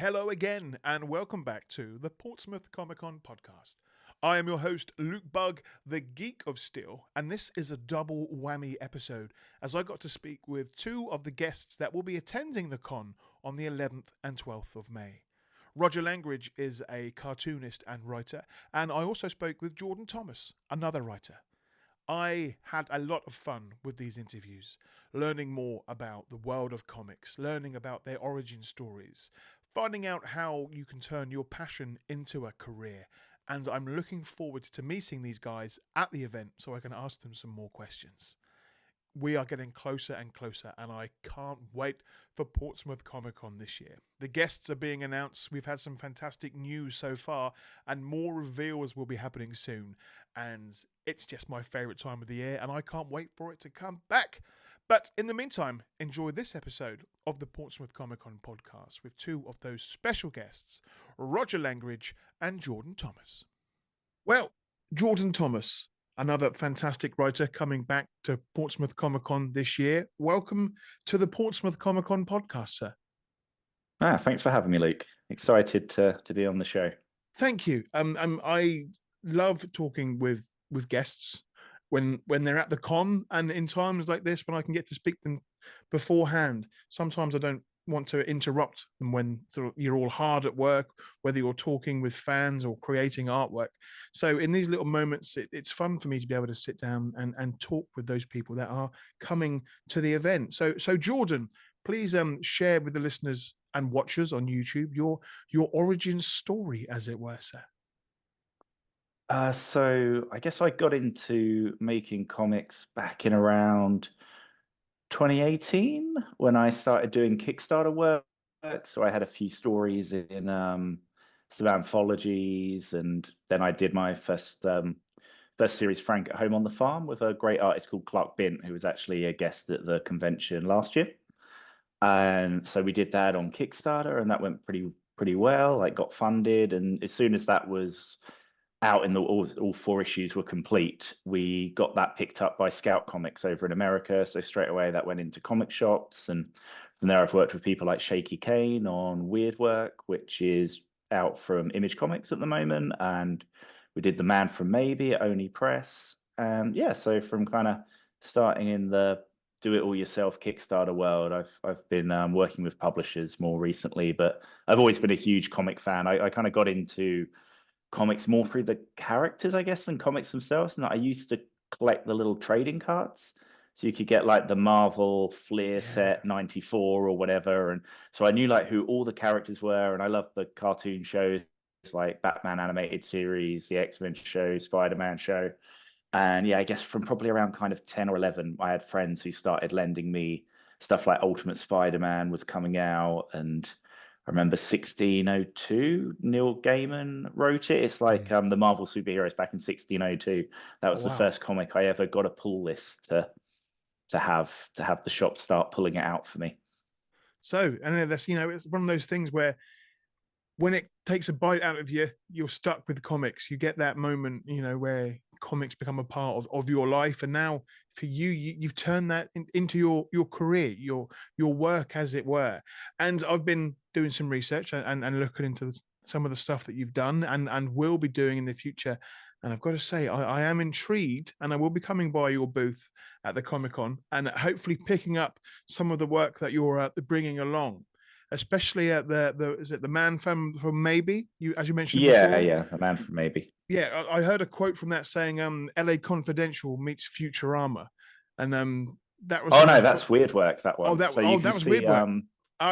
Hello again, and welcome back to the Portsmouth Comic Con podcast. I am your host, Luke Bugg, the Geek of Steel, and this is a double whammy episode as I got to speak with two of the guests that will be attending the con on the 11th and 12th of May. Roger Langridge is a cartoonist and writer, and I also spoke with Jordan Thomas, another writer. I had a lot of fun with these interviews, learning more about the world of comics, learning about their origin stories, finding out how you can turn your passion into a career. And I'm looking forward to meeting these guys at the event so I can ask them some more questions. We are getting closer and closer, and I can't wait for Portsmouth Comic Con this year. The guests are being announced. We've had some fantastic news so far, and more reveals will be happening soon. And it's just my favourite time of the year, and I can't wait for it to come back. But in the meantime, enjoy this episode of the Portsmouth Comic Con podcast with two of those special guests, Roger Langridge and Jordan Thomas. Well, Jordan Thomas, another fantastic writer coming back to Portsmouth Comic Con this year. Welcome to the Portsmouth Comic Con podcast, sir. Thanks for having me, Luke. Excited to be on the show. Thank you. I love talking with guests when they're at the con, and in times like this when I can get to speak to them beforehand. Sometimes I don't want to interrupt them when you're all hard at work, whether you're talking with fans or creating artwork. So in these little moments, it's fun for me to be able to sit down and talk with those people that are coming to the event. So Jordan, please share with the listeners and watchers on YouTube your origin story, as it were, sir. So I guess I got into making comics back in around 2018 when I started doing Kickstarter work. So I had a few stories in some anthologies, and then I did my first series, Frank at Home on the Farm, with a great artist called Clark Bint, who was actually a guest at the convention last year. And so we did that on Kickstarter, and that went pretty well. Like, got funded, and as soon as that was out and all four issues were complete, we got that picked up by Scout Comics over in America. So straight away that went into comic shops, and from there I've worked with people like Shaky Kane on Weird Work, which is out from Image Comics at the moment, and we did The Man from Maybe at Oni Press. And yeah, so from kind of starting in the do-it-all-yourself Kickstarter world, I've been working with publishers more recently, but I've always been a huge comic fan. I kind of got into comics more through the characters, I guess, than comics themselves. And I used to collect the little trading cards, so you could get like the Marvel Fleer set 94 or whatever. And so I knew like who all the characters were, and I loved the cartoon shows like Batman animated series, the X-Men show, Spider-Man show. And yeah, I guess from probably around kind of 10 or 11, I had friends who started lending me stuff like Ultimate Spider-Man was coming out, and I remember 1602, Neil Gaiman wrote it. It's like the Marvel superheroes back in 1602. That was the first comic I ever got a pull list to have the shop start pulling it out for me. So, and that's, it's one of those things where when it takes a bite out of you, you're stuck with comics. You get that moment, where comics become a part of your life. And now for you've turned that into your career, your work, as it were. And I've been doing some research and looking into some of the stuff that you've done and will be doing in the future. And I've got to say, I am intrigued, and I will be coming by your booth at the Comic Con and hopefully picking up some of the work that you're bringing along. Especially at is it the Man from Maybe? As you mentioned before. Yeah, The Man from Maybe. Yeah, I heard a quote from that saying, "LA Confidential meets Futurama," and that was. Oh no, that's Weird Work. That one. That was Weird Work.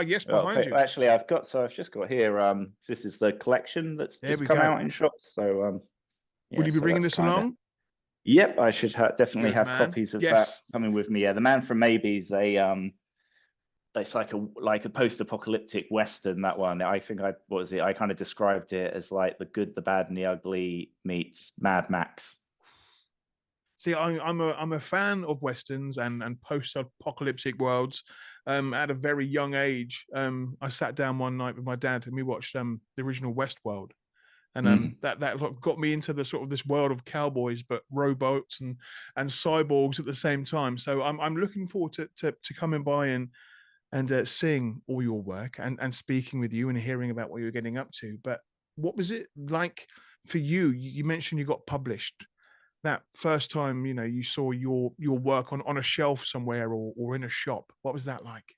Yes, behind you. Actually, I've just got here. This is the collection that's just come out in shops. So will you be bringing this along? Yep, I should definitely have copies of that coming with me. Yeah, The Man from Maybe is it's like a post-apocalyptic Western, that one. I think I kind of described it as like The Good, the Bad, and the Ugly meets Mad Max. See, I'm a fan of Westerns and post-apocalyptic worlds. At a very young age, I sat down one night with my dad and we watched the original Westworld. And that got me into the sort of this world of cowboys, but robots and cyborgs at the same time. So I'm looking forward to coming by and and seeing all your work and speaking with you and hearing about what you're getting up to. But what was it like for you? You mentioned you got published that first time, you saw your work on a shelf somewhere or in a shop. What was that like?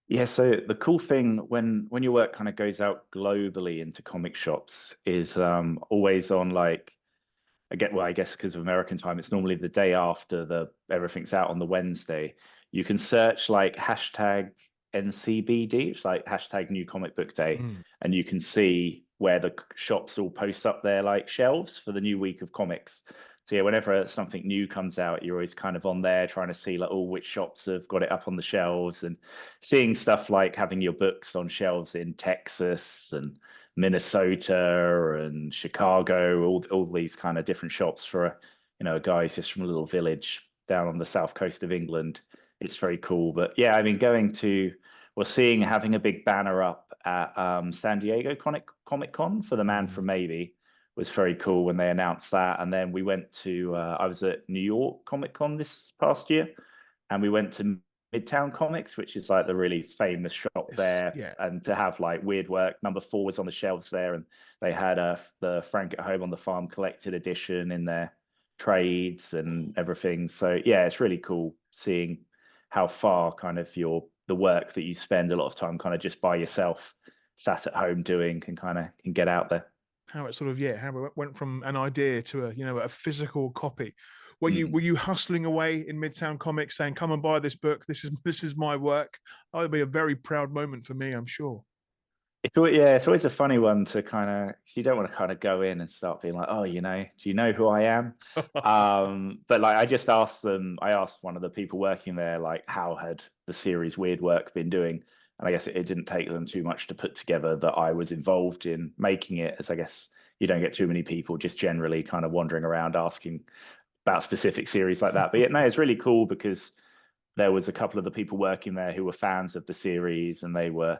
Yeah, so the cool thing when your work kind of goes out globally into comic shops is always on like I guess because of American time, it's normally the day after the everything's out on the Wednesday. You can search like hashtag NCBD, it's like hashtag New Comic Book Day, Mm. and you can see where the shops all post up their like shelves for the new week of comics. So yeah, whenever something new comes out, you're always kind of on there trying to see like, oh, which shops have got it up on the shelves, and seeing stuff like having your books on shelves in Texas and Minnesota and Chicago, all these kind of different shops for a guy who's just from a little village down on the south coast of England. It's very cool. But yeah, I mean, seeing having a big banner up at San Diego Comic Con for the Man Mm. from Maybe was very cool when they announced that. And then we went to I was at New York Comic Con this past year, and we went to Midtown Comics, which is like the really famous shop there. Yeah. And to have like Weird Work #4 was on the shelves there, and they had the Frank at Home on the Farm collected edition in their trades and everything. So yeah, it's really cool seeing how far kind of the work that you spend a lot of time kind of just by yourself sat at home doing can get out there. How it sort of, yeah, how it went from an idea to a physical copy. Were you Mm. were you hustling away in Midtown Comics saying, "Come and buy this book. This is my work." That would be a very proud moment for me, I'm sure. It's always a funny one to kind of, because you don't want to kind of go in and start being like, oh, do you know who I am? But like, I asked one of the people working there, like, how had the series Weird Work been doing? And I guess it didn't take them too much to put together that I was involved in making it, as I guess you don't get too many people just generally kind of wandering around asking about specific series like that. But yeah, no, it's really cool because there was a couple of the people working there who were fans of the series, and they were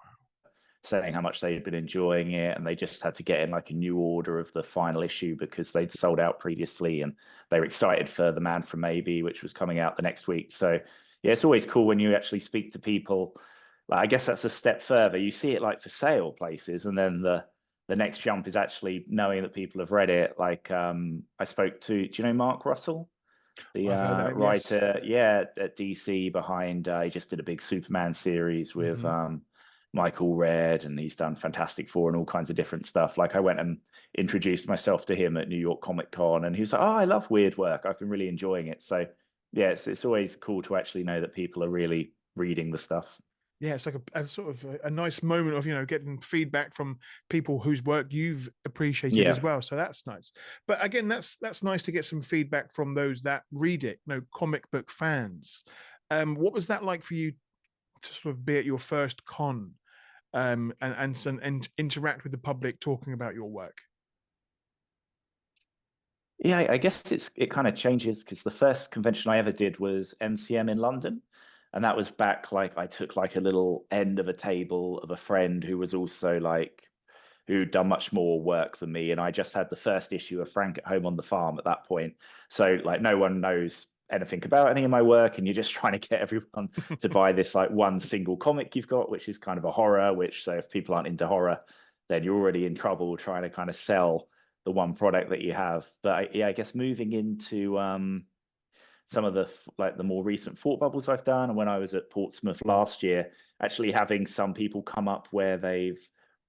saying how much they had been enjoying it, and they just had to get in like a new order of the final issue because they'd sold out previously, and they were excited for The Man from Maybe, which was coming out the next week. So yeah, it's always cool when you actually speak to people. Like, I guess that's a step further. You see it like for sale places, and then the next jump is actually knowing that people have read it. Like I spoke to, do you know Mark Russell? The I've heard the name, yes. writer, yeah, at DC behind, he just did a big Superman series with Mhm. Michael Red, and he's done Fantastic Four and all kinds of different stuff. Like, I went and introduced myself to him at New York Comic Con, and he was like, "Oh, I love Weird Work. I've been really enjoying it." So, yeah, it's always cool to actually know that people are really reading the stuff. Yeah, it's like a sort of a nice moment of, getting feedback from people whose work you've appreciated Yeah. as well. So that's nice. But again, that's nice to get some feedback from those that read it, comic book fans. What was that like for you to sort of be at your first con, and interact with the public talking about your work? Yeah, I guess it kind of changes because the first convention I ever did was MCM in London. And that was back like I took like a little end of a table of a friend who was also like who'd done much more work than me. And I just had the first issue of Frank at Home on the Farm at that point. So like no one knows anything about any of my work, and you're just trying to get everyone to buy this like one single comic you've got, which is kind of a horror, which, so if people aren't into horror, then you're already in trouble trying to kind of sell the one product that you have. But yeah, I guess moving into some of the like the more recent thought bubbles I've done, and when I was at Portsmouth last year, actually having some people come up where they've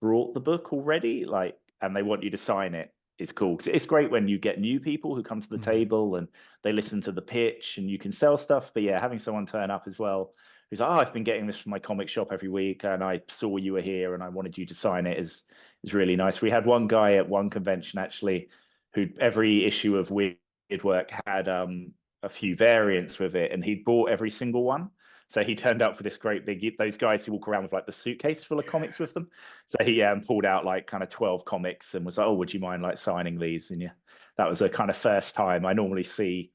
brought the book already, like, and they want you to sign it is cool. 'Cause it's great when you get new people who come to the Mhm. table and they listen to the pitch and you can sell stuff. But yeah, having someone turn up as well who's like, "Oh, I've been getting this from my comic shop every week, and I saw you were here and I wanted you to sign it," is really nice. We had one guy at one convention actually who every issue of Weird Work had a few variants with it, and he'd bought every single one. So he turned up for this great big, those guys who walk around with like the suitcase full of comics with them. So he pulled out like kind of 12 comics and was like, "Oh, would you mind like signing these?" And yeah, that was a kind of first time. I normally see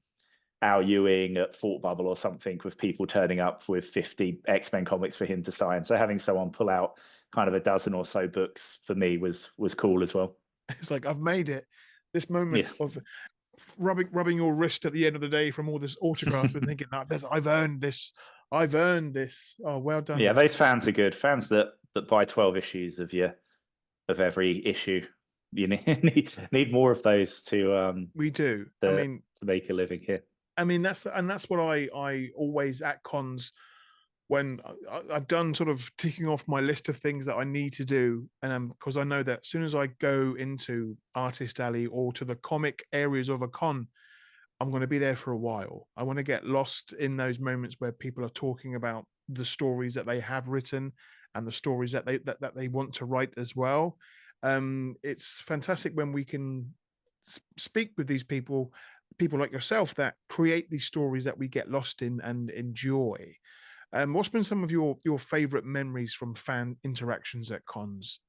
Al Ewing at Thought Bubble or something with people turning up with 50 X-Men comics for him to sign. So having someone pull out kind of a dozen or so books for me was cool as well. It's like I've made it. This moment Yeah. of rubbing your wrist at the end of the day from all this autographs, but thinking, "No, I've earned this. I've earned this. Oh, well done. Yeah, those fans are good. Fans that buy 12 issues of every issue. You need more of those We do. to make a living here. I mean, that's what I always at cons when I've done sort of ticking off my list of things that I need to do, and because I know that as soon as I go into Artist Alley or to the comic areas of a con, I'm going to be there for a while. I want to get lost in those moments where people are talking about the stories that they have written and the stories that they want to write as well. It's fantastic when we can speak with these people, people like yourself that create these stories that we get lost in and enjoy. What's been some of your favorite memories from fan interactions at cons?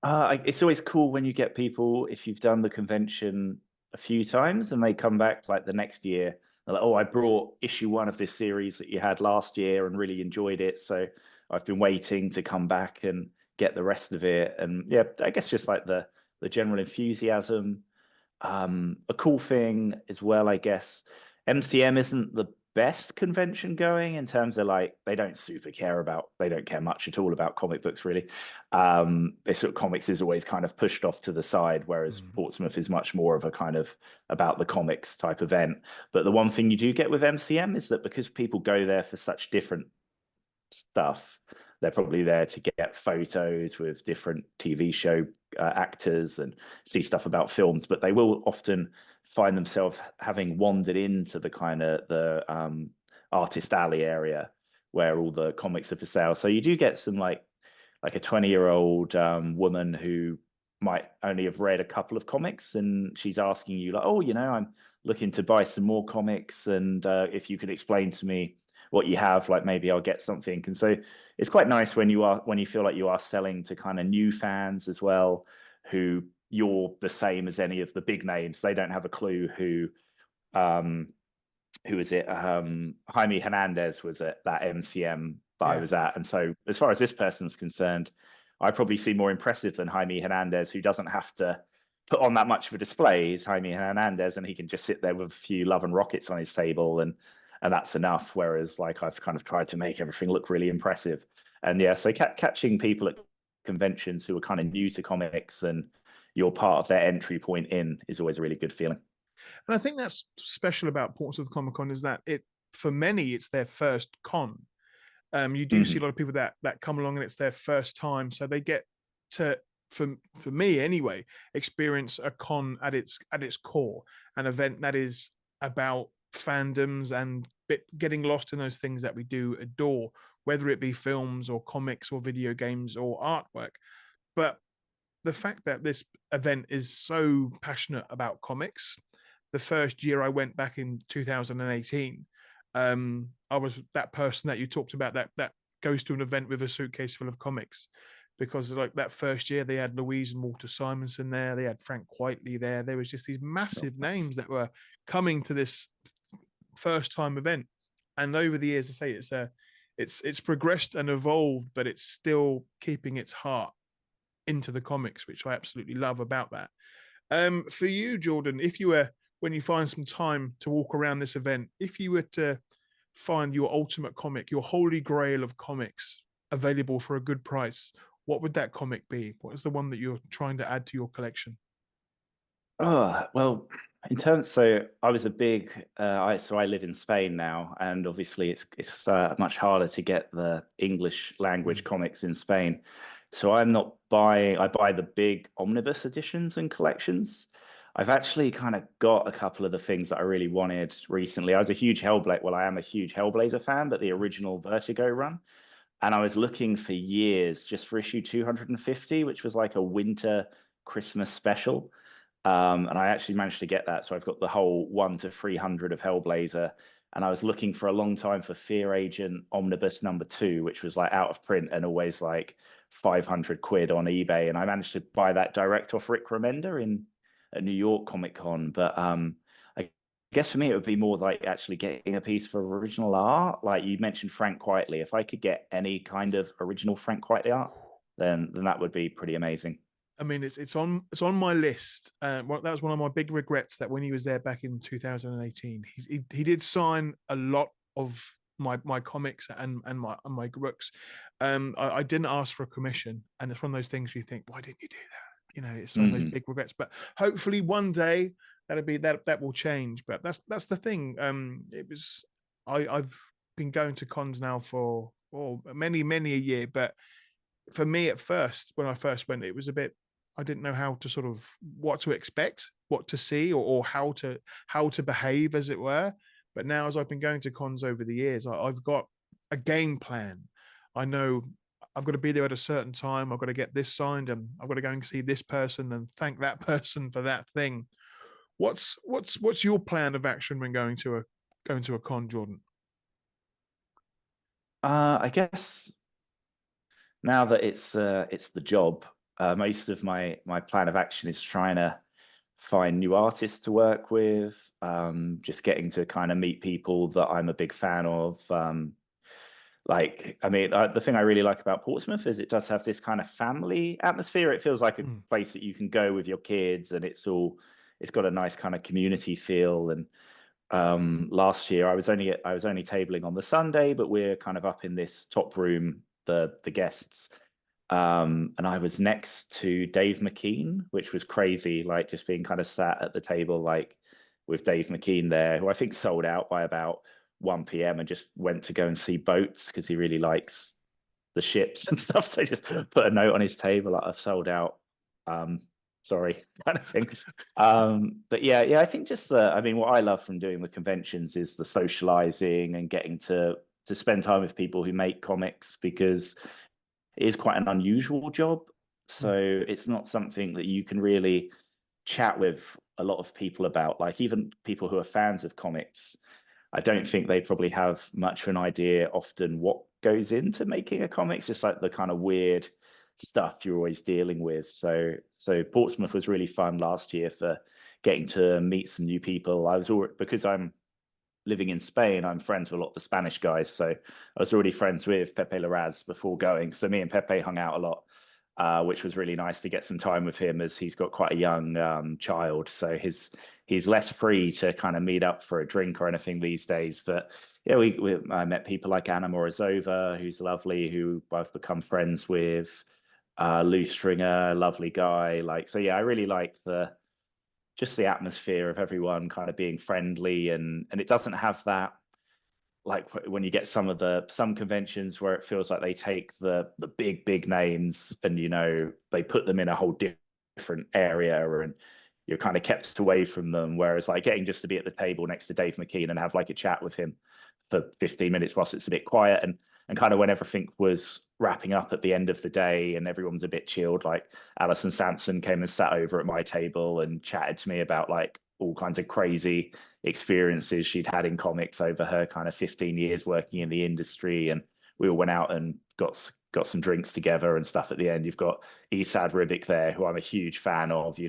It's always cool when you get people, if you've done the convention a few times and they come back like the next year. They're like, oh, I brought issue 1 of this series that you had last year and really enjoyed it. So I've been waiting to come back and get the rest of it. And yeah, I guess just like the general enthusiasm. A cool thing as well, I guess. MCM isn't the best convention going in terms of like they don't care much at all about comic books really. They sort of comics is always kind of pushed off to the side, whereas Portsmouth is much more of a kind of about the comics type event. But the one thing you do get with MCM is that because people go there for such different stuff, they're probably there to get photos with different TV show actors and see stuff about films, but they will often find themselves having wandered into the kind of the artist alley area where all the comics are for sale. So you do get some like a 20-year-old woman who might only have read a couple of comics, and she's asking you like, oh, I'm looking to buy some more comics, and if you could explain to me what you have, like maybe I'll get something. And so it's quite nice when you feel like you are selling to kind of new fans as well, who you're the same as any of the big names. They don't have a clue who is it? Jaime Hernandez was at that MCM that I was at. And so as far as this person's concerned, I probably seem more impressive than Jaime Hernandez, who doesn't have to put on that much of a display. He's Jaime Hernandez, and he can just sit there with a few Love and Rockets on his table, and that's enough. Whereas like I've kind of tried to make everything look really impressive. And yeah, so catching people at conventions who are kind of new to comics and you're part of their entry point in is always a really good feeling. And I think that's special about Portsmouth Comic Con is that for many it's their first con. You do see a lot of people that come along and it's their first time, so they get to, for me anyway, experience a con at its core, an event that is about fandoms and getting lost in those things that we do adore, whether it be films or comics or video games or artwork. But the fact that this event is so passionate about comics, the first year I went back in 2018, I was that person that you talked about that goes to an event with a suitcase full of comics, because like that first year they had Louise and Walter Simonson there, they had Frank Whiteley there was just these massive names that were coming to this first time event. And over the years, I say it's progressed and evolved, but it's still keeping its heart into the comics, which I absolutely love about that. For you, Jordan, if you were, when you find some time to walk around this event, if you were to find your ultimate comic, your holy grail of comics available for a good price, what would that comic be? What is the one that you're trying to add to your collection? Oh, well, in terms, so I was a big, I live in Spain now, and obviously it's much harder to get the English language comics in Spain. So I'm not buying, I buy the big omnibus editions and collections. I've actually kind of got a couple of the things that I really wanted recently. I was a huge I am a huge Hellblazer fan, but the original Vertigo run. And I was looking for years just for issue 250, which was like a winter Christmas special. And I actually managed to get that. So I've got the whole 1 to 300 of Hellblazer. And I was looking for a long time for Fear Agent Omnibus #2, which was like out of print and always like 500 quid on eBay. And I managed to buy that direct off Rick Remender in a New York Comic Con. But I guess for me, it would be more like actually getting a piece for original art. Like you mentioned Frank Whiteley. If I could get any kind of original Frank Whiteley art, then that would be pretty amazing. I mean, it's on my list. That was one of my big regrets, that when he was there back in 2018, he did sign a lot of my comics and my books. I didn't ask for a commission, and it's one of those things you think, why didn't you do that? You know, it's one of those Hmm. big regrets. But hopefully one day that will change. But that's the thing. It was I've been going to cons now for many a year, but for me at first, when I first went, it was a bit, I didn't know how to sort of what to expect, what to see, or how to behave, as it were. But now, as I've been going to cons over the years, I've got a game plan. I know I've got to be there at a certain time. I've got to get this signed, and I've got to go and see this person and thank that person for that thing. What's your plan of action when going to a con, Jordan? I guess now that it's the job, most of my plan of action is trying to find new artists to work with, just getting to kind of meet people that I'm a big fan of. Like, I mean, the thing I really like about Portsmouth is it does have this kind of family atmosphere. It feels like a Mm, place that you can go with your kids, and it's got a nice kind of community feel. And last year I was only tabling on the Sunday, but we're kind of up in this top room, the guests. And I was next to Dave McKean, which was crazy, like just being kind of sat at the table, like with Dave McKean there, who I think sold out by about 1 p.m. and just went to go and see boats because he really likes the ships and stuff. So just put a note on his table, like, I've sold out. Um, sorry, kind of thing. But yeah, I think just I mean, what I love from doing the conventions is the socializing and getting to spend time with people who make comics, because it is quite an unusual job. mm, So it's not something that you can really chat with a lot of people about. Like, even people who are fans of comics, I don't think they probably have much of an idea often what goes into making a comic. It's just like the kind of weird stuff you're always dealing with. So Portsmouth was really fun last year for getting to meet some new people. I was already, because I'm living in Spain, I'm friends with a lot of the Spanish guys. So I was already friends with Pepe Larraz before going. So me and Pepe hung out a lot, which was really nice to get some time with him, as he's got quite a young child. So he's less free to kind of meet up for a drink or anything these days. But yeah, I met people like Anna Morozova, who's lovely, who I've become friends with. Lou Stringer, lovely guy. Like, so yeah, I really like the atmosphere of everyone kind of being friendly, and it doesn't have that, like when you get some conventions where it feels like they take the big names and they put them in a whole different area, and you're kind of kept away from them, whereas like getting just to be at the table next to Dave McKean and have like a chat with him for 15 minutes whilst it's a bit quiet, and kind of when everything was wrapping up at the end of the day and everyone's a bit chilled, like Alison Sampson came and sat over at my table and chatted to me about like all kinds of crazy experiences she'd had in comics over her kind of 15 years working in the industry. And we all went out and got some drinks together and stuff at the end. You've got Esad Ribic there, who I'm a huge fan of.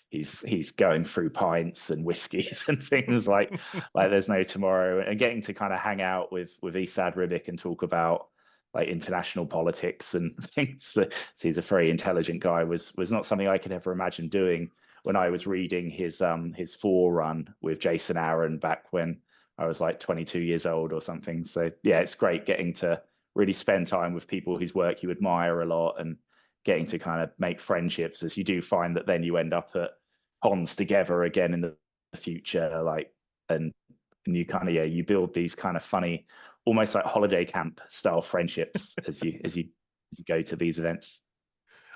He's going through pints and whiskeys and things like there's no tomorrow. And getting to kind of hang out with Esad Ribic and talk about like international politics and things. So he's a very intelligent guy. Was not something I could ever imagine doing when I was reading his forerun with Jason Aaron back when I was like 22 years old or something. So yeah, it's great getting to really spend time with people whose work you admire a lot, and getting to kind of make friendships, as you do find that then you end up at cons together again in the future. Like, and you kind of, yeah, you build these kind of funny, almost like holiday camp style friendships as you go to these events.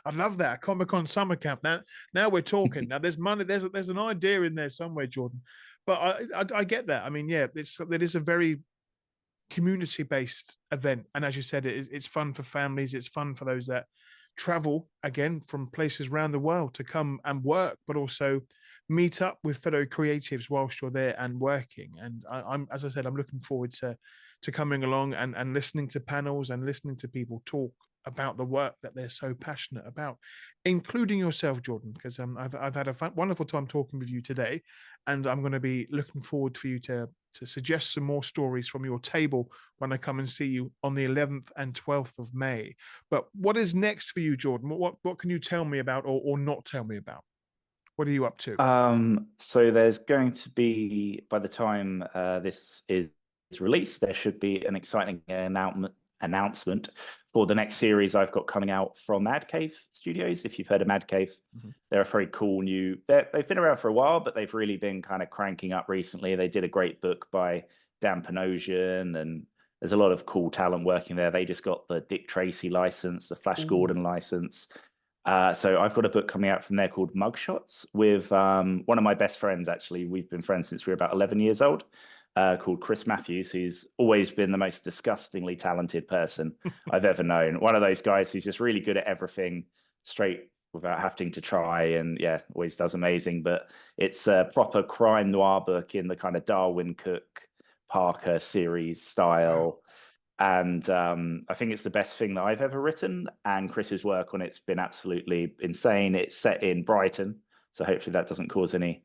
I love that Comic Con summer camp. Now we're talking. Now there's money. There's an idea in there somewhere, Jordan. But I get that. I mean, yeah, it is a very community based event, and as you said, it's fun for families. It's fun for those that travel again from places around the world to come and work, but also meet up with fellow creatives whilst you're there and working. And I'm, as I said, I'm looking forward to coming along and listening to panels and listening to people talk about the work that they're so passionate about, including yourself, Jordan, because I've had a wonderful time talking with you today, and I'm going to be looking forward for you to suggest some more stories from your table when I come and see you on the 11th and 12th of May. But what is next for you, Jordan? What can you tell me about, or not tell me about? What are you up to? So there's going to be, by the time this is released, there should be an exciting announcement for the next series I've got coming out from Mad Cave Studios. If you've heard of Mad Cave, they're a very cool new. They've been around for a while, but they've really been kind of cranking up recently. They did a great book by Dan Panosian, and there's a lot of cool talent working there. They just got the Dick Tracy license, the Flash Gordon license. So I've got a book coming out from there called Mugshots with one of my best friends, actually. We've been friends since we were about 11 years old, called Chris Matthews, who's always been the most disgustingly talented person I've ever known. One of those guys who's just really good at everything straight without having to try, and yeah, always does amazing. But it's a proper crime noir book in the kind of Darwin Cook, Parker series style. Wow. And I think it's the best thing that I've ever written. And Chris's work on it's been absolutely insane. It's set in Brighton, so hopefully that doesn't cause any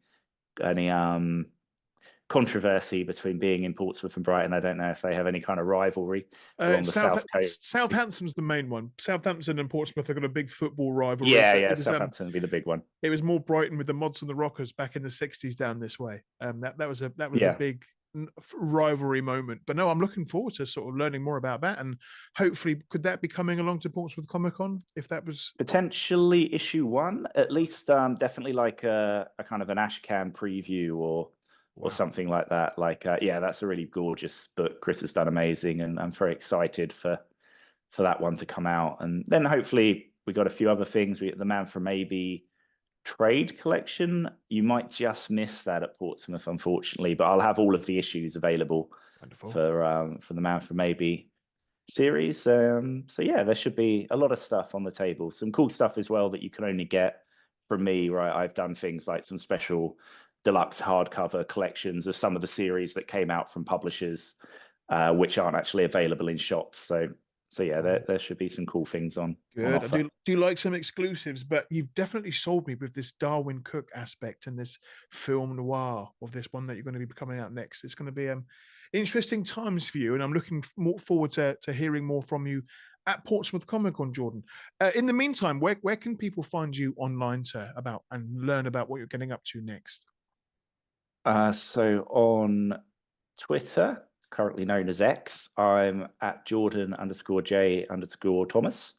controversy between being in Portsmouth and Brighton. I don't know if they have any kind of rivalry along the south coast. Southampton's the main one. Southampton and Portsmouth have got a big football rivalry. Yeah, Southampton would be the big one. It was more Brighton with the Mods and the Rockers back in the 60s down this way. That was a big rivalry moment. But no, I'm looking forward to sort of learning more about that, and hopefully could that be coming along to Portsmouth Comic Con if that was potentially issue 1, at least. Definitely like a kind of an Ashcan preview or something like that. Like yeah, that's a really gorgeous book. Chris has done amazing, and I'm very excited for that one to come out. And then hopefully we got a few other things. We get the Man from Maybe trade collection. You might just miss that at Portsmouth, unfortunately, but I'll have all of the issues available for the Man from Maybe series. So yeah, there should be a lot of stuff on the table. Some cool stuff as well that you can only get from me, right? I've done things like some special deluxe hardcover collections of some of the series that came out from publishers, which aren't actually available in shops. So yeah, there should be some cool things on. Good. I do like some exclusives, but you've definitely sold me with this Darwin Cook aspect and this film noir of this one that you're going to be coming out next. It's going to be interesting times for you, and I'm looking more forward to hearing more from you at Portsmouth Comic Con, Jordan. In the meantime, where can people find you online, sir, and learn about what you're getting up to next? So on Twitter, currently known as X, I'm at Jordan_J_Thomas.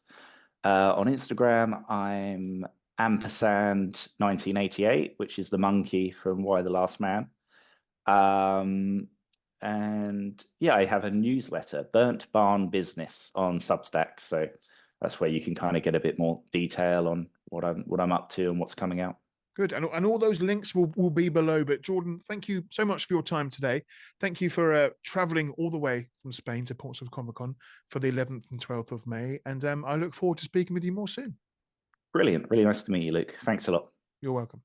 On Instagram, I'm ampersand1988, which is the monkey from Why the Last Man. And yeah, I have a newsletter, Burnt Barn Business, on Substack. So that's where you can kind of get a bit more detail on what I'm up to and what's coming out. Good. And all those links will be below. But Jordan, thank you so much for your time today. Thank you for traveling all the way from Spain to Portsmouth Comic Con for the 11th and 12th of May. And I look forward to speaking with you more soon. Brilliant. Really nice to meet you, Luke. Thanks a lot. You're welcome.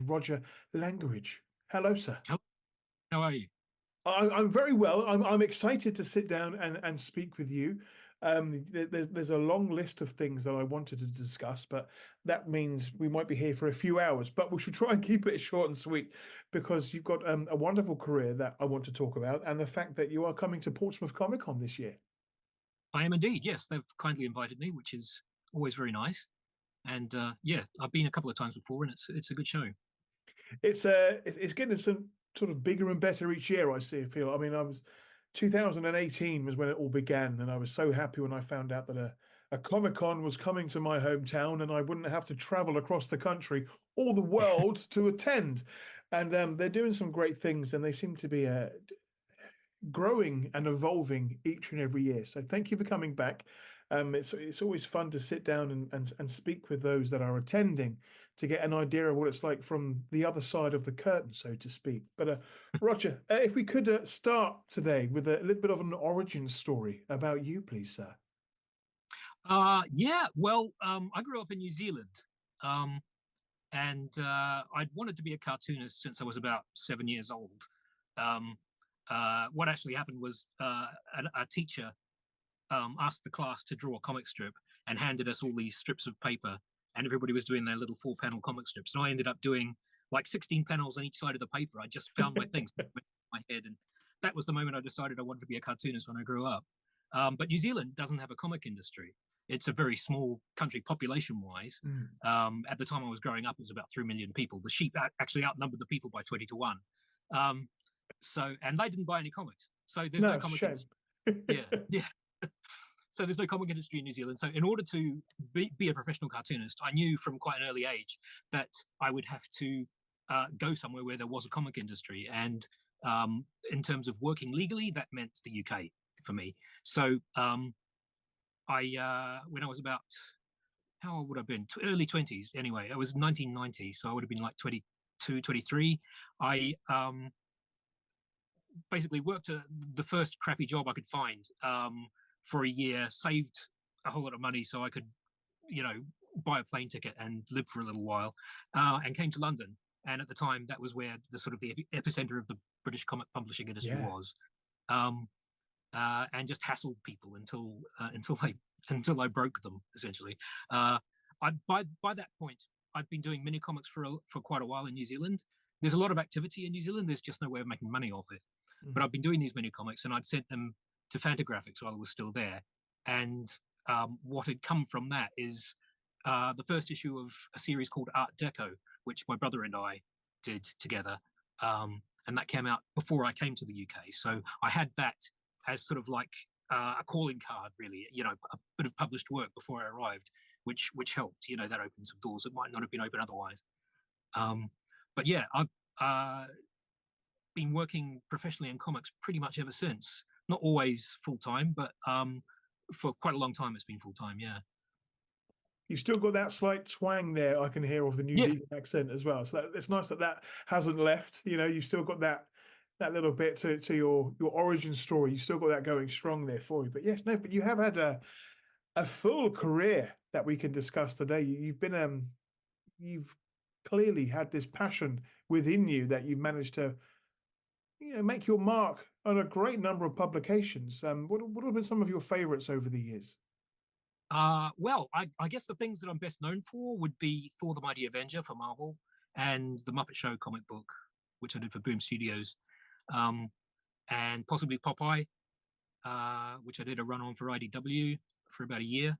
Roger Langridge. Hello, sir. How are you? I'm very well. I'm excited to sit down and speak with you. There's a long list of things that I wanted to discuss, but that means we might be here for a few hours. But we should try and keep it short and sweet, because you've got a wonderful career that I want to talk about, and the fact that you are coming to Portsmouth Comic Con this year. I am indeed. Yes, they've kindly invited me, which is always very nice. And yeah, I've been a couple of times before, and it's a good show. It's getting some sort of bigger and better each year. I feel. I mean, 2018 was when it all began, and I was so happy when I found out that a Comic Con was coming to my hometown, and I wouldn't have to travel across the country or the world to attend. And they're doing some great things, and they seem to be growing and evolving each and every year. So thank you for coming back. It's always fun to sit down and speak with those that are attending to get an idea of what it's like from the other side of the curtain, so to speak. But Roger, if we could start today with a little bit of an origin story about you, please, sir. Yeah, well, I grew up in New Zealand, and I'd wanted to be a cartoonist since I was about 7 years old. What actually happened was a teacher asked the class to draw a comic strip and handed us all these strips of paper, and everybody was doing their little 4-panel comic strips. And I ended up doing like 16 panels on each side of the paper. I just found my things in my head, and that was the moment I decided I wanted to be a cartoonist when I grew up. But New Zealand doesn't have a comic industry. It's a very small country population-wise. At the time I was growing up, it was about 3 million people. The sheep actually outnumbered the people by 20 to 1. So, and they didn't buy any comics. So there's No, no it's a comic shame. industry. Yeah, yeah. So there's no comic industry in New Zealand. So in order to be a professional cartoonist, I knew from quite an early age that I would have to go somewhere where there was a comic industry. And in terms of working legally, that meant the UK for me. So when I was about, how old would I have been? Early 20s anyway. It was 1990, so I would have been like 22, 23. I basically worked the first crappy job I could find for a year, saved a whole lot of money so I could, buy a plane ticket and live for a little while, and came to London. And at the time, that was where the sort of the epicenter of the British comic publishing industry was, and just hassled people until I broke them essentially. By that point, I've been doing mini comics for quite a while in New Zealand. There's a lot of activity in New Zealand. There's just no way of making money off it. But I've been doing these mini comics, and I'd sent them to Fantagraphics while I was still there. And what had come from that is the first issue of a series called Art Deco, which my brother and I did together. And that came out before I came to the UK. So I had that as sort of like a calling card, really, a bit of published work before I arrived, which helped. That opened some doors that might not have been open otherwise. But yeah, I've been working professionally in comics pretty much ever since. Not always full time, but for quite a long time it's been full time. Yeah. You've still got that slight twang there I can hear of the New Zealand accent as well. So it's nice that hasn't left. You've still got that little bit to your origin story. You've still got that going strong there for you. But yes, no, but you have had a full career that we can discuss today. You've clearly had this passion within you that you've managed to make your mark on a great number of publications. What have been some of your favorites over the years? Well, I guess the things that I'm best known for would be Thor the Mighty Avenger for Marvel and the Muppet Show comic book, which I did for Boom Studios, and possibly Popeye, which I did a run on for IDW for about a year.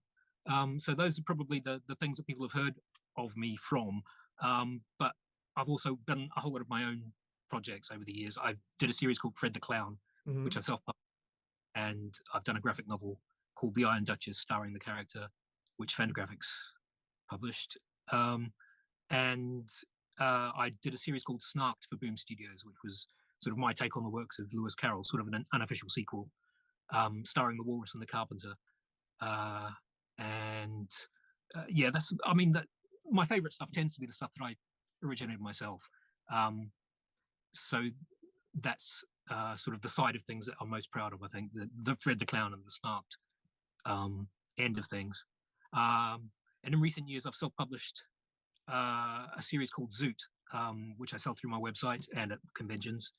So those are probably the things that people have heard of me from. But I've also done a whole lot of my own projects over the years. I did a series called Fred the Clown, which I self-published, and I've done a graphic novel called The Iron Duchess, starring the character, which Fantagraphics published. And I did a series called Snarked for Boom Studios, which was sort of my take on the works of Lewis Carroll, sort of an unofficial sequel, starring the Walrus and the Carpenter. Yeah, my favorite stuff tends to be the stuff that I originated myself. So that's sort of the side of things that I'm most proud of, I think, the Fred the Clown and the Snarked end of things. And in recent years, I've self-published a series called Zoot, which I sell through my website and at conventions.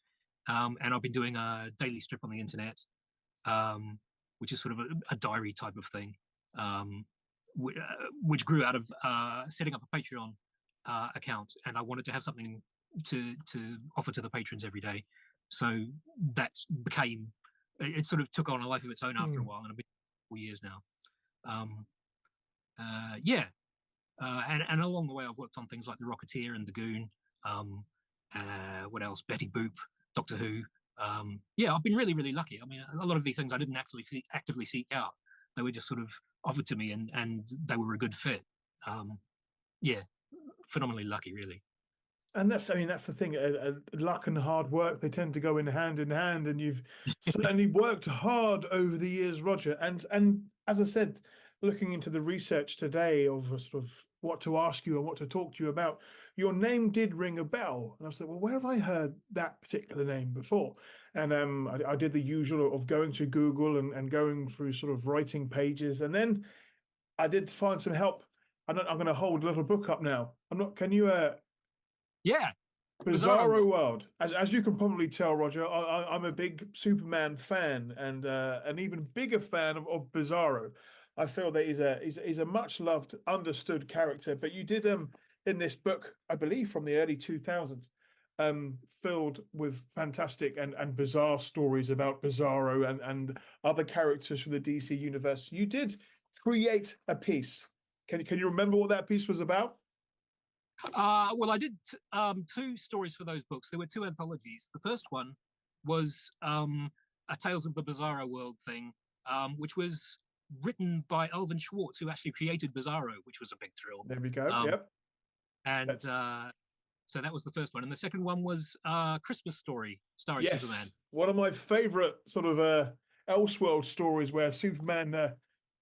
And I've been doing a daily strip on the internet, which is sort of a diary type of thing, which grew out of setting up a Patreon account. And I wanted to have something to offer to the patrons every day. So that became, it sort of took on a life of its own after a while, and I've been 4 years now. And along the way, I've worked on things like The Rocketeer and The Goon. What else? Betty Boop, Doctor Who. I've been really, really lucky. I mean, a lot of these things I didn't actually actively seek out. They were just sort of offered to me, and they were a good fit. Phenomenally lucky, really. And that's the thing. Luck and hard work, they tend to go in hand, and you've certainly worked hard over the years, Roger. And as I said, looking into the research today of sort of what to ask you and what to talk to you about, your name did ring a bell. And I was like, well, where have I heard that particular name before? And I did the usual of going to Google and going through sort of writing pages. And then I did find some help. I'm going to hold a little book up now. Can you... Yeah. Bizarro World. As you can probably tell, Roger, I'm a big Superman fan, and an even bigger fan of Bizarro. I feel that he's a much loved, understood character. But you did in this book, I believe from the early 2000s, filled with fantastic and bizarre stories about Bizarro and other characters from the DC universe. You did create a piece. Can you remember what that piece was about? Well, I did 2 stories for those books. There were 2 anthologies. The first one was a Tales of the Bizarro World thing, which was written by Alvin Schwartz, who actually created Bizarro, which was a big thrill. There we go. Um, Yep. And so that was the first one. And the second one was Christmas Story, starring Yes. Superman. One of my favorite sort of Elseworld stories where Superman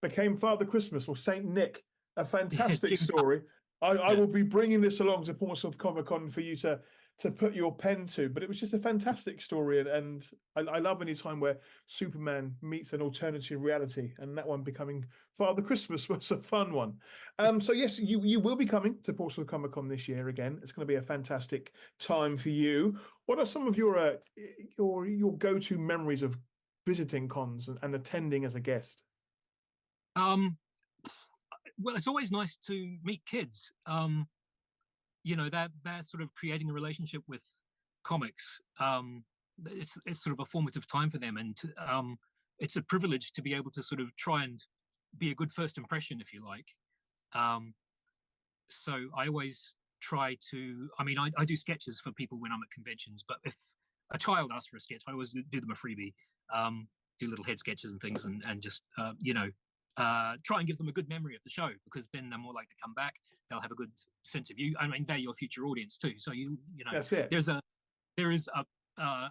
became Father Christmas or Saint Nick. A fantastic story. I will be bringing this along to Portsmouth Comic Con for you to put your pen to, but it was just a fantastic story, and I love any time where Superman meets an alternative reality, and that one becoming Father Christmas was a fun one. So yes, you will be coming to Portsmouth Comic Con this year again. It's going to be a fantastic time for you. What are some of your go-to memories of visiting cons and attending as a guest? Well, it's always nice to meet kids. They're sort of creating a relationship with comics. It's sort of a formative time for them, and it's a privilege to be able to sort of try and be a good first impression, if you like. So I always try to. I mean, I do sketches for people when I'm at conventions, but if a child asks for a sketch, I always do them a freebie. Do little head sketches and things, and just try and give them a good memory of the show, because then they're more likely to come back. They'll have a good sense of you. I mean, they're your future audience too. So you know, That's it. There is a I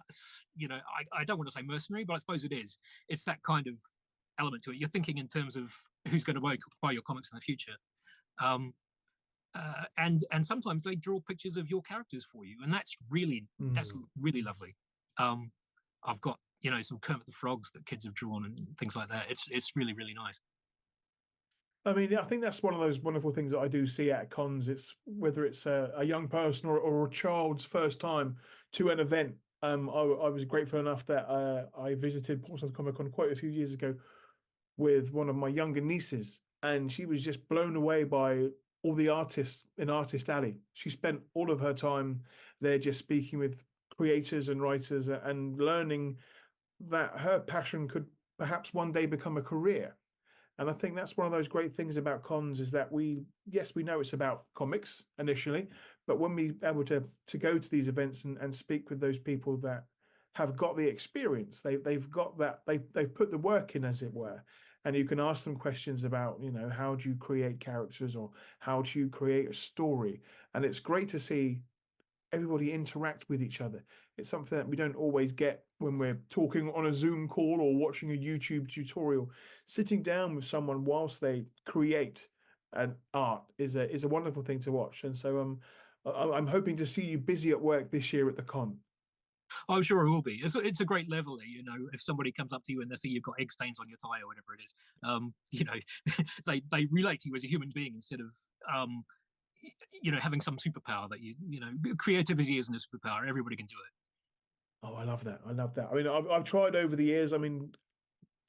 don't want to say mercenary, but I suppose it is. It's that kind of element to it. You're thinking in terms of who's going to buy your comics in the future. And sometimes they draw pictures of your characters for you, and that's really lovely. I've got some Kermit the Frogs that kids have drawn and things like that. It's really, really nice. I mean, I think that's one of those wonderful things that I do see at cons. It's whether it's a young person or a child's first time to an event. I was grateful enough that I visited Portsmouth Comic Con quite a few years ago with one of my younger nieces, and she was just blown away by all the artists in Artist Alley. She spent all of her time there just speaking with creators and writers and learning that her passion could perhaps one day become a career. And I think that's one of those great things about cons is that we know it's about comics initially, but when we able to go to these events and speak with those people that have got the experience, they've got that, they've put the work in, as it were. And you can ask them questions about, how do you create characters or how do you create a story? And it's great to see everybody interact with each other. It's something that we don't always get when we're talking on a Zoom call or watching a YouTube tutorial. Sitting down with someone whilst they create an art is a wonderful thing to watch. And so I'm hoping to see you busy at work this year at the con. I'm sure it will be. It's a great leveler, if somebody comes up to you and they see you've got egg stains on your tie or whatever it is, they relate to you as a human being instead of having some superpower that creativity isn't a superpower. Everybody can do it. Oh, I love that. I love that. I mean, I've tried over the years. I mean,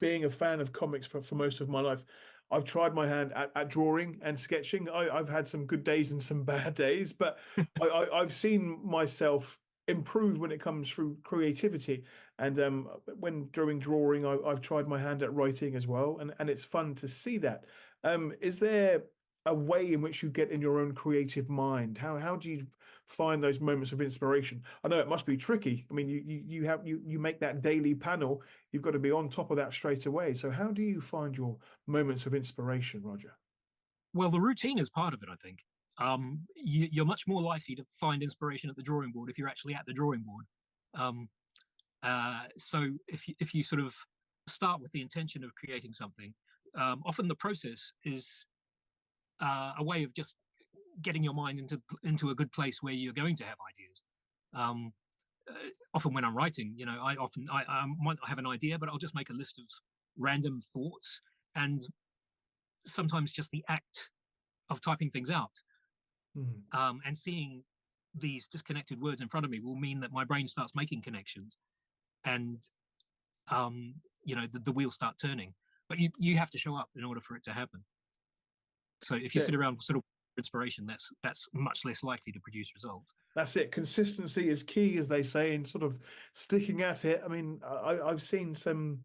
being a fan of comics for most of my life, I've tried my hand at drawing and sketching. I've had some good days and some bad days, but I've seen myself improve when it comes through creativity. And when during drawing, I've tried my hand at writing as well. And it's fun to see that. Is there a way in which you get in your own creative mind? How do you find those moments of inspiration? I know it must be tricky. I mean, you make that daily panel. You've got to be on top of that straight away. So how do you find your moments of inspiration, Roger? Well, the routine is part of it, I think. You're much more likely to find inspiration at the drawing board if you're actually at the drawing board. So if you sort of start with the intention of creating something, often the process is a way of just getting your mind into a good place where you're going to have ideas. Often when I'm writing, I might not have an idea, but I'll just make a list of random thoughts, and sometimes just the act of typing things out and seeing these disconnected words in front of me will mean that my brain starts making connections, and the wheels start turning. But you have to show up in order for it to happen. So if you sit around sort of inspiration, that's much less likely to produce results. That's it. Consistency is key, as they say, and sort of sticking at it. I mean, I've seen some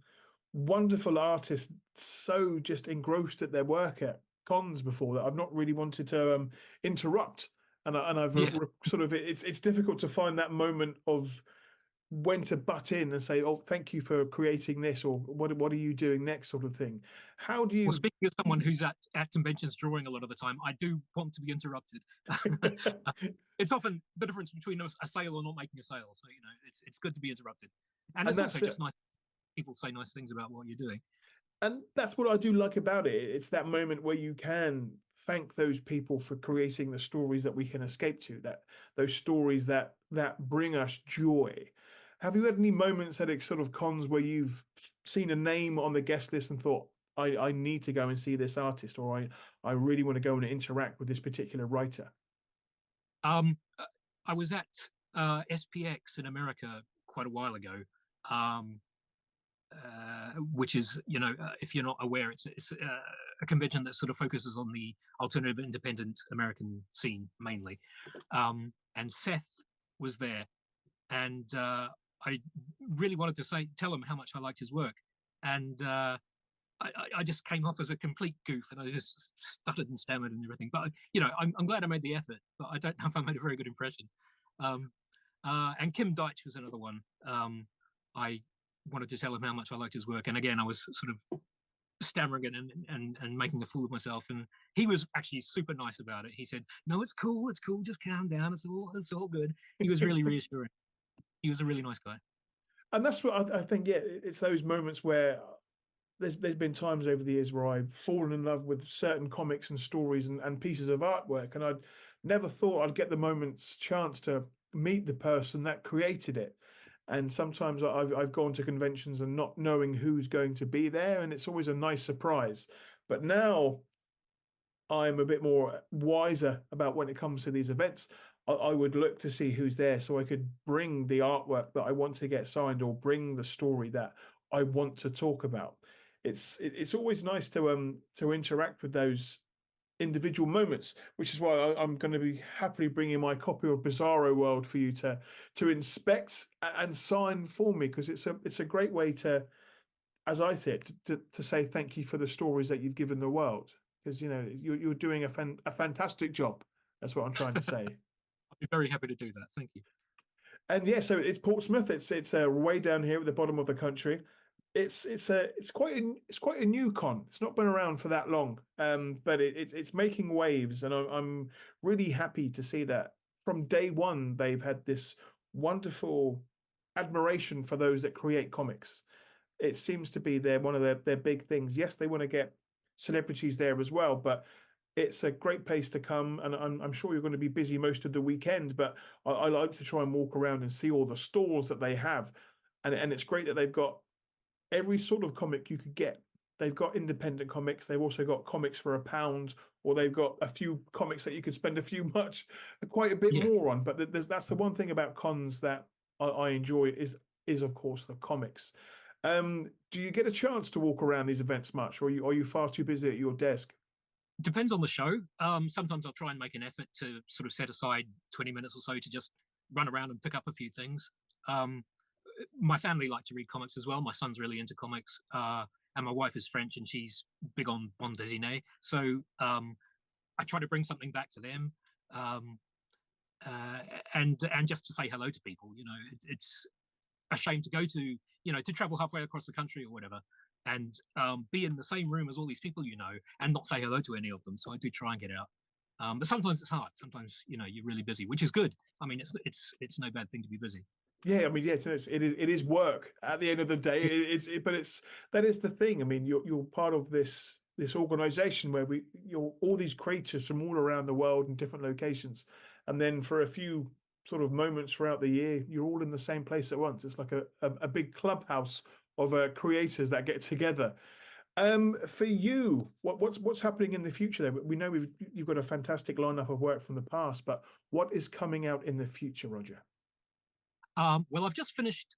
wonderful artists so just engrossed at their work at cons before that I've not really wanted to interrupt. And I've sort of it's difficult to find that moment of when to butt in and say, "Oh, thank you for creating this," or "What are you doing next?" sort of thing. How do Well, you? speaking as someone who's at conventions drawing a lot of the time, I do want to be interrupted. It's often the difference between a sale or not making a sale. So it's good to be interrupted, and And it's also that's just nice. People say nice things about what you're doing. And that's what I do like about it. It's that moment where you can thank those people for creating the stories that we can escape to, that those stories that bring us joy. Have you had any moments at sort of cons where you've seen a name on the guest list and thought, I need to go and see this artist, or I really want to go and interact with this particular writer? Um, I was at SPX in America quite a while ago, which is, if you're not aware, it's a convention that sort of focuses on the alternative independent American scene mainly. And Seth was there, and I really wanted to tell him how much I liked his work, and I just came off as a complete goof, and I just stuttered and stammered and everything. But I'm glad I made the effort, but I don't know if I made a very good impression. And Kim Deitch was another one. I wanted to tell him how much I liked his work, and again, I was sort of stammering it and making a fool of myself. And he was actually super nice about it. He said, "No, it's cool, just calm down. It's all good." He was really reassuring. He was a really nice guy. And that's what I think. Yeah, it's those moments where there's been times over the years where I've fallen in love with certain comics and stories and pieces of artwork, and I'd never thought I'd get the moment's chance to meet the person that created it. And sometimes I've gone to conventions and not knowing who's going to be there, and it's always a nice surprise. But now I'm a bit more wiser about when it comes to these events. I would look to see who's there so I could bring the artwork that I want to get signed or bring the story that I want to talk about. It's always nice to interact with those individual moments, which is why I'm going to be happily bringing my copy of Bizarro World for you to inspect and sign for me, because it's a great way to, as I see it, to say thank you for the stories that you've given the world, because you're doing a fantastic job. That's what I'm trying to say. I'd be very happy to do that. Thank you. And yeah, so it's Portsmouth. It's way down here at the bottom of the country. It's quite a new con. It's not been around for that long, but it's making waves, and I'm really happy to see that from day one they've had this wonderful admiration for those that create comics. It seems to be one of their big things. Yes, they want to get celebrities there as well, but it's a great place to come, and I'm sure you're going to be busy most of the weekend, but I like to try and walk around and see all the stores that they have, and it's great that they've got every sort of comic you could get. They've got independent comics. They've also got comics for £1, or they've got a few comics that you could spend quite a bit Yeah. more on. But that's the one thing about cons that I enjoy is of course the comics. Do you get a chance to walk around these events much, or are you far too busy at your desk? Depends on the show. Sometimes I'll try and make an effort to sort of set aside 20 minutes or so to just run around and pick up a few things. My family like to read comics as well. My son's really into comics, and my wife is French, and she's big on bande dessinée. So I try to bring something back for them, and just to say hello to people. It's a shame to go to travel halfway across the country or whatever, and be in the same room as all these people and not say hello to any of them. So I do try and get out. But sometimes it's hard. Sometimes you're really busy, which is good. I mean, it's no bad thing to be busy. Yeah, I mean, yeah, it is work at the end of the day. But that is the thing. I mean, you're part of this organization where you're all these creators from all around the world in different locations, and then for a few sort of moments throughout the year, you're all in the same place at once. It's like a big clubhouse of creators that get together. For you, what's happening in the future there? We know you've got a fantastic lineup of work from the past, but what is coming out in the future, Roger? Well, I've just finished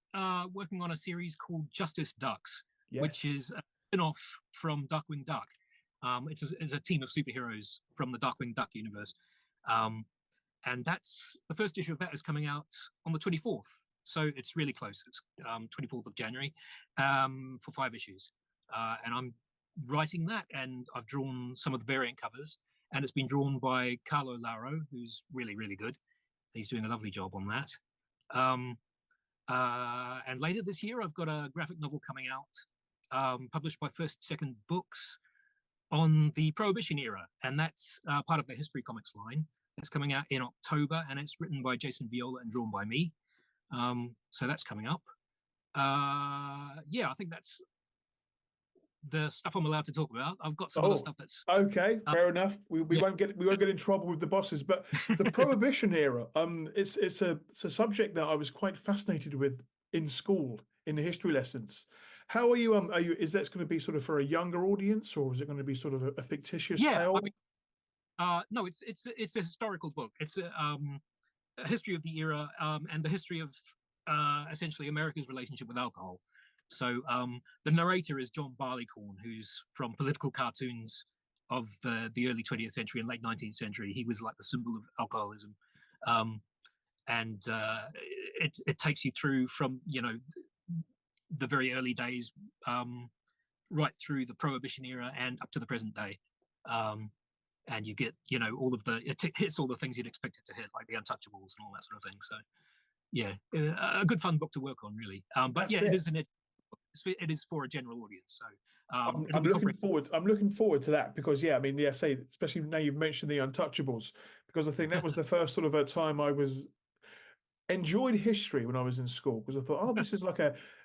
working on a series called Justice Ducks, which Yes. is a spin-off from Darkwing Duck. It's a team of superheroes from the Darkwing Duck universe. And that's the first issue of that is coming out on the 24th. So it's really close. It's 24th of January for 5 issues. And I'm writing that, and I've drawn some of the variant covers, and it's been drawn by Carlo Lauro, who's really, really good. He's doing a lovely job on that. And later this year, I've got a graphic novel coming out, published by First Second Books, on the Prohibition era, and that's part of the History Comics line. That's coming out in October, and it's written by Jason Viola and drawn by me. So that's coming up. Yeah, I think that's the stuff I'm allowed to talk about. I've got some other stuff that's okay. Fair enough. We won't get in trouble with the bosses. But the Prohibition era, it's a subject that I was quite fascinated with in school in the history lessons. How are you? Is that going to be sort of for a younger audience, or is it going to be sort of a fictitious tale? I mean, no, it's a historical book. It's a history of the era, and the history of essentially America's relationship with alcohol. So the narrator is John Barleycorn, who's from political cartoons of the early 20th century and late 19th century. He was like the symbol of alcoholism, and it takes you through from the very early days, right through the Prohibition era and up to the present day. And you get all of it hits all the things you'd expect it to hit, like the Untouchables and all that sort of thing. So yeah, a good fun book to work on, really. But yeah, it is for a general audience. So I'm looking forward. I'm looking forward to that because I mean, especially now you've mentioned the Untouchables, because I think that was the first sort of a time I enjoyed history when I was in school, because I thought, oh, this is like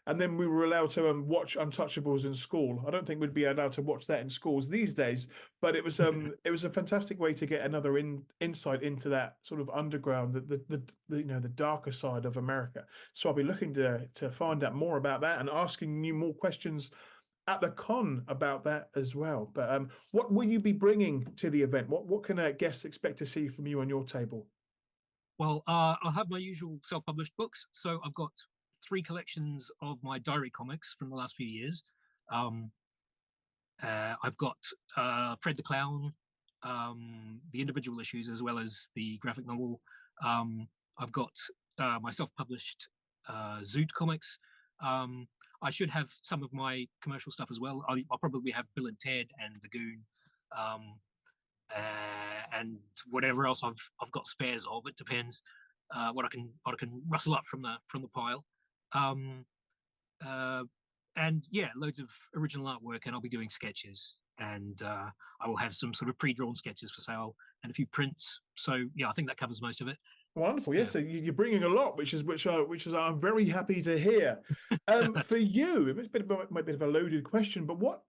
and then we were allowed to watch Untouchables in school. I don't think we'd be allowed to watch that in schools these days, but it was a fantastic way to get another insight into that sort of underground, the darker side of America. So I'll be looking to find out more about that and asking you more questions at the con about that as well. But what will you be bringing to the event? What can guests expect to see from you on your table? Well, I'll have my usual self-published books. So I've got 3 collections of my diary comics from the last few years. I've got Fred the Clown, the individual issues, as well as the graphic novel. I've got my self-published Zoot comics. I should have some of my commercial stuff as well. I'll probably have Bill and Ted and The Goon. And whatever else I've got spares of. It depends what I can rustle up from the pile. And yeah, loads of original artwork, and I'll be doing sketches, and I will have some sort of pre-drawn sketches for sale and a few prints. So yeah, I think that covers most of it. Wonderful. Yes, so you're bringing a lot, which is I'm very happy to hear. For you, it might be a bit of a loaded question, but what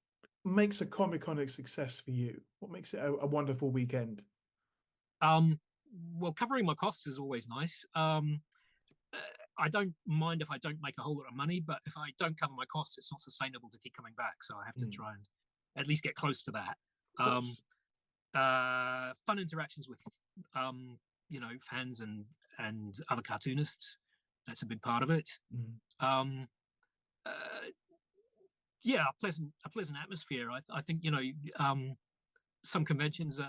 makes a Comic-Con a success for you? What makes it a wonderful weekend? Well, covering my costs is always nice. I don't mind if I don't make a whole lot of money, but if I don't cover my costs, it's not sustainable to keep coming back. So I have to try and at least get close to that. Fun interactions with fans and other cartoonists. That's a big part of it. Yeah, a pleasant atmosphere. I think some conventions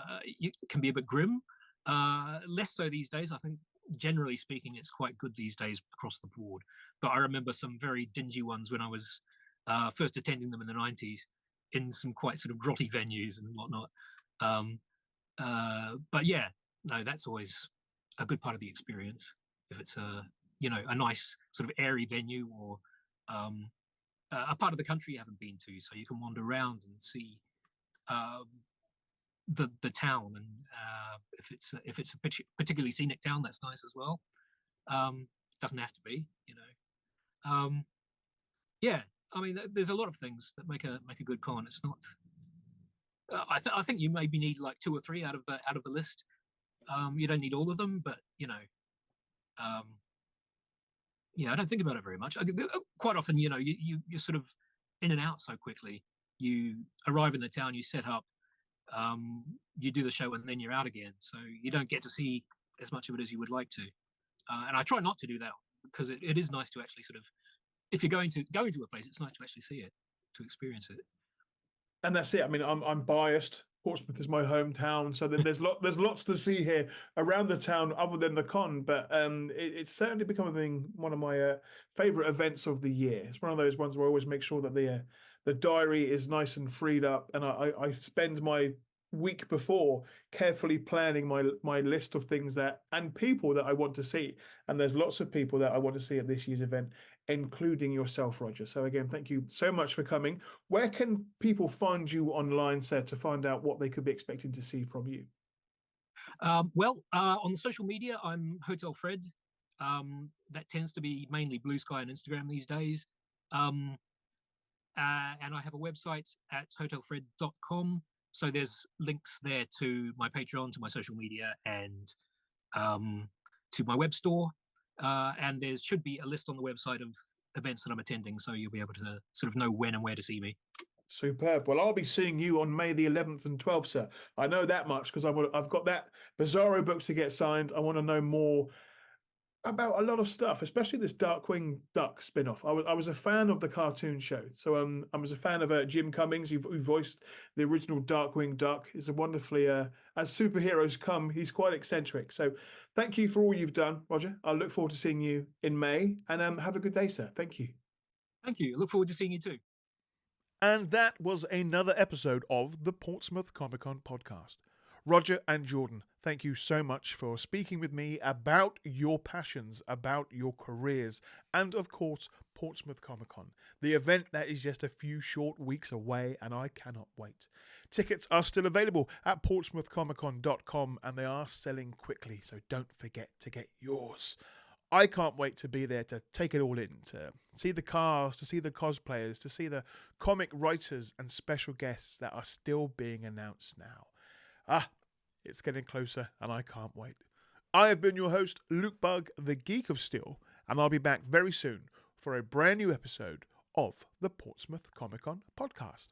can be a bit grim. Less so these days. I think generally speaking, it's quite good these days across the board. But I remember some very dingy ones when I was first attending them in the 90s, in some quite sort of grotty venues and whatnot. But yeah, no, that's always a good part of the experience. If it's a nice sort of airy venue, or a part of the country you haven't been to, so you can wander around and see the town, and if it's a particularly scenic town, that's nice as well. Doesn't have to be, yeah. I mean, there's a lot of things that make a good con. It's not. I think you maybe need like 2 or 3 out of the list. You don't need all of them, but yeah, I don't think about it very much. Quite often, you're sort of in and out so quickly. You arrive in the town, you set up, you do the show, and then you're out again. So you don't get to see as much of it as you would like to. And I try not to do that, because it is nice to actually sort of, if you're going to a place, it's nice to actually see it, to experience it. And that's it. I mean, I'm biased. Portsmouth is my hometown, so there's lots to see here around the town other than the con. But it's certainly becoming one of my favorite events of the year. It's one of those ones where I always make sure that the diary is nice and freed up, and I spend my week before, carefully planning my list of things and people that I want to see. And there's lots of people that I want to see at this year's event, including yourself, Roger. So again, thank you so much for coming. Where can people find you online, sir, to find out what they could be expecting to see from you? On social media, I'm Hotel Fred. That tends to be mainly Blue Sky and Instagram these days. And I have a website at hotelfred.com. So there's links there to my Patreon, to my social media, and to my web store. And there should be a list on the website of events that I'm attending, so you'll be able to sort of know when and where to see me. Superb. Well, I'll be seeing you on May the 11th and 12th, sir. I know that much because I've got that Bizarro book to get signed. I want to know more about a lot of stuff, especially this Darkwing Duck spin-off. I was a fan of the cartoon show. So I was a fan of Jim Cummings, who voiced the original Darkwing Duck. He's a wonderfully, as superheroes come, he's quite eccentric. So thank you for all you've done, Roger. I look forward to seeing you in May, and have a good day, sir. Thank you. Thank you. I look forward to seeing you too. And that was another episode of the Portsmouth Comic Con podcast. Roger and Jordan, thank you so much for speaking with me about your passions, about your careers, and of course, Portsmouth Comic Con, the event that is just a few short weeks away, and I cannot wait. Tickets are still available at portsmouthcomiccon.com, and they are selling quickly, so don't forget to get yours. I can't wait to be there to take it all in, to see the cars, to see the cosplayers, to see the comic writers and special guests that are still being announced now. It's getting closer and I can't wait. I have been your host, Luke Bug, the Geek of Steel, and I'll be back very soon for a brand new episode of the Portsmouth Comic Con podcast.